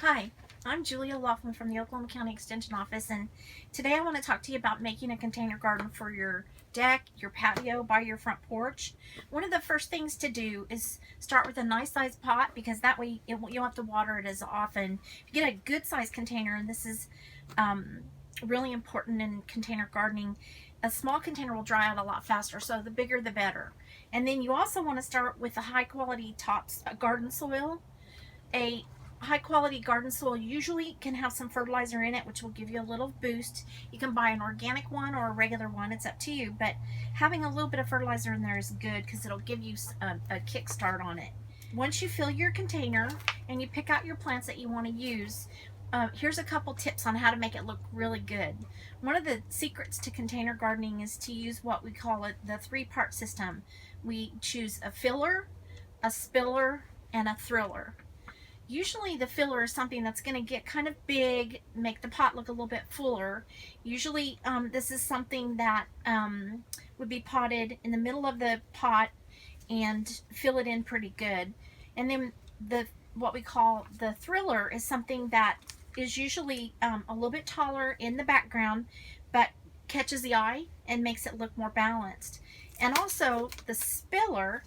Hi, I'm Julia Laughlin from the Oklahoma County Extension Office, and today I want to talk to you about making a container garden for your deck, your patio, by your front porch. One of the first things to do is start with a nice sized pot, because that way you don't have to water it as often. If you get a good sized container, and this is um, really important in container gardening, a small container will dry out a lot faster, so the bigger the better. And then you also want to start with a high quality garden soil. A high quality garden soil usually can have some fertilizer in it, which will give you a little boost. You can buy an organic one or a regular one, it's up to you, but having a little bit of fertilizer in there is good because it'll give you a kickstart on it. Once you fill your container and you pick out your plants that you want to use, here's a couple tips on how to make it look really good. One of the secrets to container gardening is to use what we call the three-part system. We choose a filler, a spiller, and a thriller. Usually the filler is something that's going to get kind of big, make the pot look a little bit fuller. Usually this is something that would be potted in the middle of the pot and fill it in pretty good. And then what we call the thriller is something that is usually a little bit taller in the background, but catches the eye and makes it look more balanced. And also the spiller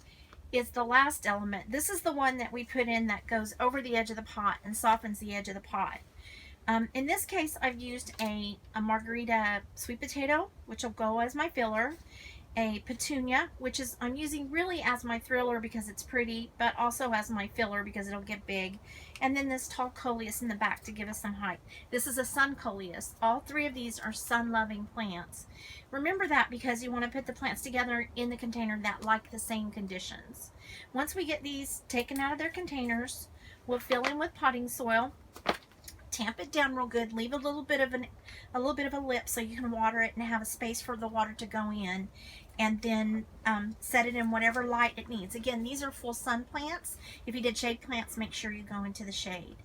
is the last element. This is the one that we put in that goes over the edge of the pot and softens the edge of the pot. In this case, I've used a margarita sweet potato, which will go as my filler, a petunia, which is I'm using really as my thriller because it's pretty, but also as my filler because it'll get big, and then this tall coleus in the back to give us some height. This is a sun coleus. All three of these are sun-loving plants. Remember that because you want to put the plants together in the container that like the same conditions. Once we get these taken out of their containers, we'll fill in with potting soil, tamp it down real good, leave a little bit of a lip so you can water it and have a space for the water to go in, and then set it in whatever light it needs. Again, these are full sun plants. If you did shade plants, make sure you go into the shade.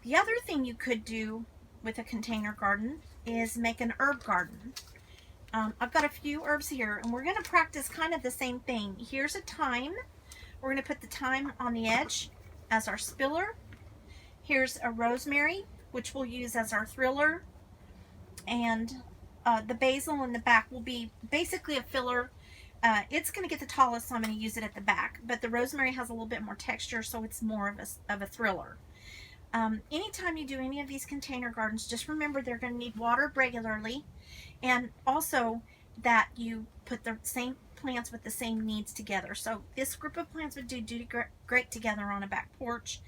The other thing you could do with a container garden is make an herb garden. I've got a few herbs here, and we're going to practice kind of the same thing. Here's a thyme. We're going to put the thyme on the edge as our spiller. Here's a rosemary, which we'll use as our thriller, and the basil in the back will be basically a filler. It's going to get the tallest, so I'm going to use it at the back, but the rosemary has a little bit more texture, so it's more of a thriller. Anytime you do any of these container gardens, just remember they're going to need water regularly, and also that you put the same plants with the same needs together. So this group of plants would do great together on a back porch,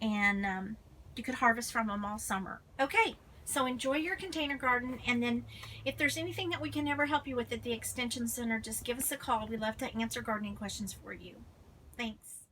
and you could harvest from them all summer. Okay, so enjoy your container garden, and then if there's anything that we can ever help you with at the Extension Center, just give us a call. We love to answer gardening questions for you. Thanks.